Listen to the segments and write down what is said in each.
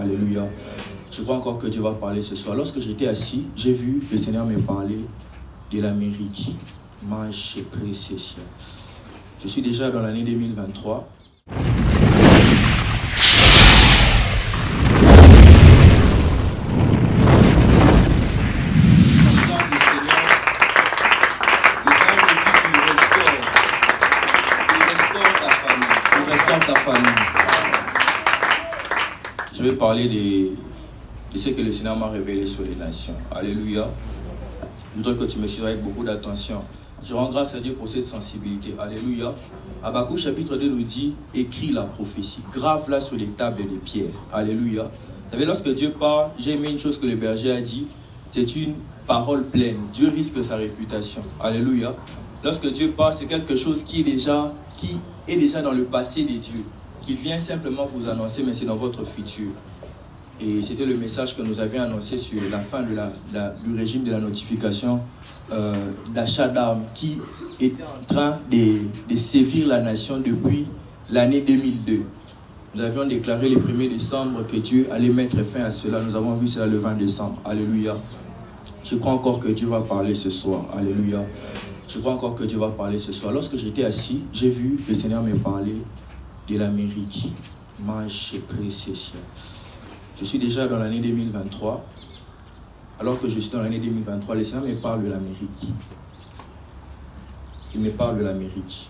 Alléluia. Je crois encore que Dieu va parler ce soir. Lorsque j'étais assis, j'ai vu le Seigneur me parler de l'Amérique. Je suis déjà dans l'année 2023. Je vais parler de ce que le Seigneur m'a révélé sur les nations. Alléluia. Je voudrais que tu me suives avec beaucoup d'attention. Je rends grâce à Dieu pour cette sensibilité. Alléluia. Habakkuk chapitre 2 nous dit, écris la prophétie, grave-la sur les tables de pierre. Alléluia. Vous savez, lorsque Dieu parle, j'ai aimé une chose que le berger a dit, c'est une parole pleine. Dieu risque sa réputation. Alléluia. Lorsque Dieu parle, c'est quelque chose qui est déjà dans le passé de Dieu, qu'il vient simplement vous annoncer, mais c'est dans votre futur. Et c'était le message que nous avions annoncé sur la fin du régime de la notification d'achat d'armes qui est en train de sévir la nation depuis l'année 2002. Nous avions déclaré le 1er décembre que Dieu allait mettre fin à cela. Nous avons vu cela le 20 décembre. Alléluia. Je crois encore que Dieu va parler ce soir. Alléluia. Je crois encore que Dieu va parler ce soir. Lorsque j'étais assis, j'ai vu le Seigneur me parler de l'Amérique. Je suis déjà dans l'année 2023. Alors que je suis dans l'année 2023, le Seigneur me parle de l'Amérique. Il me parle de l'Amérique.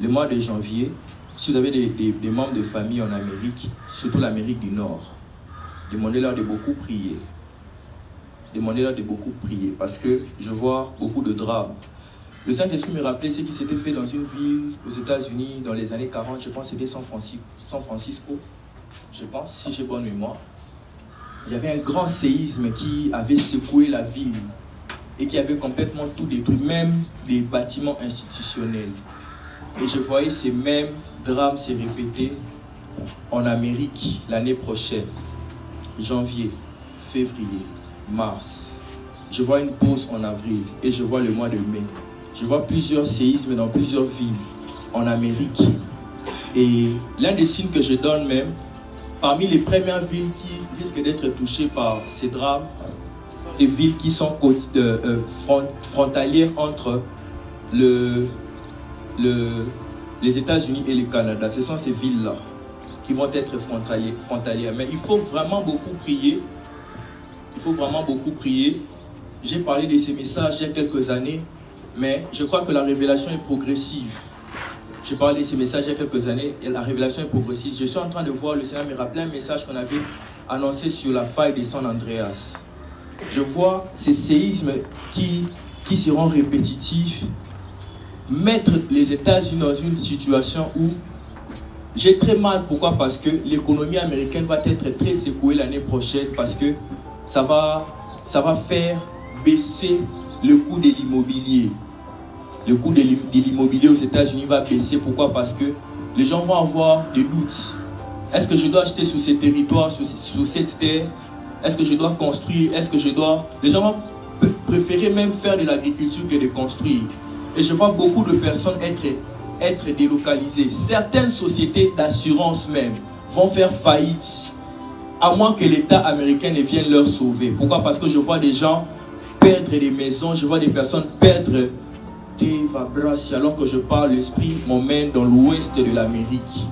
Le mois de janvier, si vous avez des membres de famille en Amérique, surtout l'Amérique du Nord, demandez-leur de beaucoup prier. Demandez-leur de beaucoup prier parce que je vois beaucoup de drames. Le Saint-Esprit me rappelait ce qui s'était fait dans une ville aux États-Unis dans les années 40, je pense que c'était San Francisco, je pense, si j'ai bonne mémoire. Il y avait un grand séisme qui avait secoué la ville et qui avait complètement tout détruit, même des bâtiments institutionnels. Et je voyais ces mêmes drames se répéter en Amérique l'année prochaine, janvier, février, mars. Je vois une pause en avril et je vois le mois de mai. Je vois plusieurs séismes dans plusieurs villes en Amérique. Et l'un des signes que je donne même, parmi les premières villes qui risquent d'être touchées par ces drames, les villes qui sont frontalières entre les États-Unis et le Canada. Ce sont ces villes-là qui vont être frontalières. Mais il faut vraiment beaucoup prier. Il faut vraiment beaucoup prier. J'ai parlé de ces messages il y a quelques années, mais je crois que la révélation est progressive. J'ai parlé de ces messages il y a quelques années et la révélation est progressive. Je suis en train de voir, le Seigneur me rappeler un message qu'on avait annoncé sur la faille de San Andreas. Je vois ces séismes qui seront répétitifs, mettre les États-Unis dans une situation où j'ai très mal. Pourquoi? Parce que l'économie américaine va être très secouée l'année prochaine parce que ça va faire baisser le coût de l'immobilier. Le coût de l'immobilier aux États-Unis va baisser. Pourquoi? Parce que les gens vont avoir des doutes. Est-ce que je dois acheter sur ces territoires, sur cette terre? Est-ce que je dois construire? Est-ce que je dois... Les gens vont préférer même faire de l'agriculture que de construire. Et je vois beaucoup de personnes être délocalisées. Certaines sociétés d'assurance même vont faire faillite, à moins que l'État américain ne vienne leur sauver. Pourquoi? Parce que je vois des gens perdre des maisons, je vois des personnes perdre des vibrations. Alors que je parle, l'esprit m'emmène dans l'ouest de l'Amérique.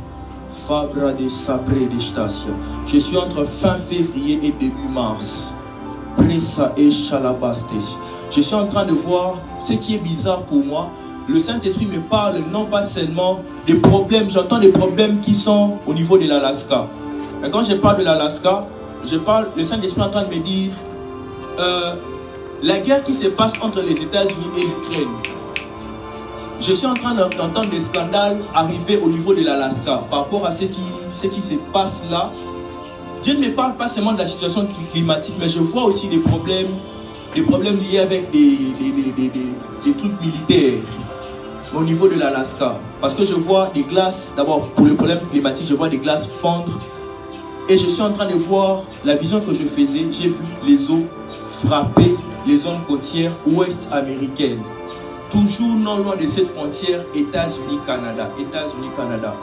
Fabra de Sabré de Stasia. Je suis entre fin février et début mars. Pressa et Chalabastes. Je suis en train de voir ce qui est bizarre pour moi. Le Saint-Esprit me parle non pas seulement des problèmes, j'entends des problèmes qui sont au niveau de l'Alaska. Mais quand je parle de l'Alaska, le Saint-Esprit est en train de me dire la guerre qui se passe entre les États-Unis et l'Ukraine. Je suis en train d'entendre des scandales arriver au niveau de l'Alaska par rapport à ce qui se passe là. Dieu ne me parle pas seulement de la situation climatique, mais je vois aussi des problèmes liés avec des trucs militaires au niveau de l'Alaska. Parce que je vois des glaces, d'abord pour le problème climatique, je vois des glaces fondre. Et je suis en train de voir la vision que je faisais. J'ai vu les eaux frapper les zones côtières ouest américaines. Toujours non loin de cette frontière États-Unis-Canada. États-Unis-Canada.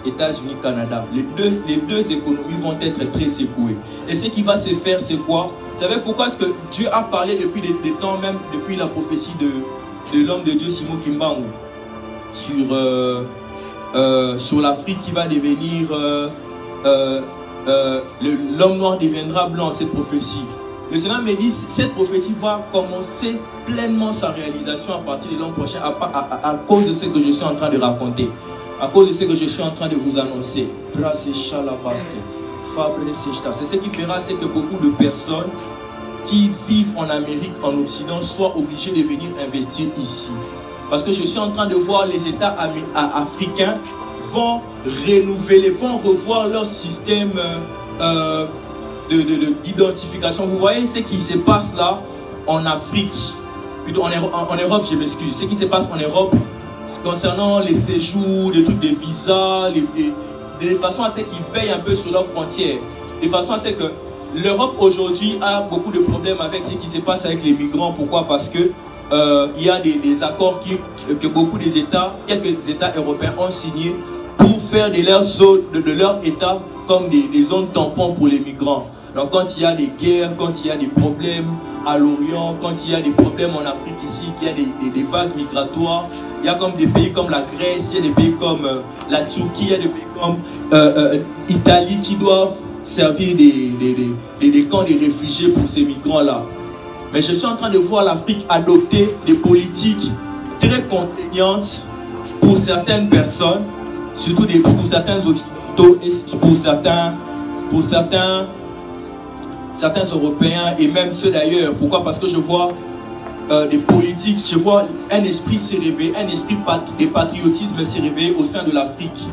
États-Unis, Canada. Les deux économies vont être très secouées. Et ce qui va se faire, c'est quoi? Vous savez pourquoi est-ce que Dieu a parlé depuis des temps, même depuis la prophétie de l'homme de Dieu, Simon Kimbangu, sur l'Afrique qui va devenir... l'homme noir deviendra blanc, cette prophétie. Le Seigneur me dit, cette prophétie va commencer pleinement sa réalisation à partir de l'an prochain à cause de ce que je suis en train de raconter, à cause de ce que je suis en train de vous annoncer. C'est ce qui fera, c'est que beaucoup de personnes qui vivent en Amérique, en Occident, soient obligées de venir investir ici. Parce que je suis en train de voir les États africains vont renouveler, vont revoir leur système d'identification. Vous voyez ce qui se passe là en Afrique, plutôt en Europe, je m'excuse, ce qui se passe en Europe concernant les séjours, les trucs de visa, de façon à ce qu'ils payent un peu sur leurs frontières, de façon à ce que l'Europe aujourd'hui a beaucoup de problèmes avec ce qui se passe avec les migrants. Pourquoi? Parce que il y a des accords que beaucoup des États, quelques États européens ont signés pour faire de leur zone, de leur État comme des zones tampons pour les migrants. Donc quand il y a des guerres, quand il y a des problèmes à l'Orient, quand il y a des problèmes en Afrique ici, qu'il y a des vagues migratoires, il y a comme des pays comme la Grèce, il y a des pays comme la Turquie, il y a des pays comme l'Italie qui doivent servir des camps de réfugiés pour ces migrants-là. Mais je suis en train de voir l'Afrique adopter des politiques très contraignantes pour certaines personnes, surtout pour certains occidentaux et pour certains Européens et même ceux d'ailleurs. Pourquoi? Parce que je vois des politiques, je vois un esprit s'est réveillé, un esprit de patriotisme s'est réveillé au sein de l'Afrique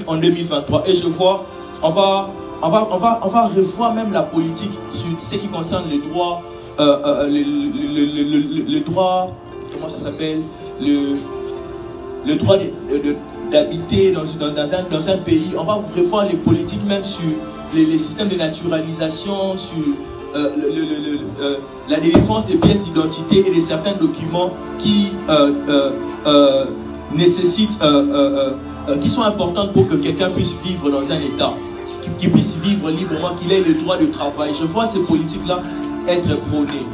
en 2023. Et je vois, on va revoir même la politique sur ce qui concerne les droits, le droit, comment ça s'appelle, le droit d'habiter dans un pays. On va revoir les politiques même sur les systèmes de naturalisation, sur la délivrance des pièces d'identité et de certains documents qui nécessitent, qui sont importants pour que quelqu'un puisse vivre dans un État, qu'il puisse vivre librement, qu'il ait le droit de travail. Je vois ces politiques-là être prônées.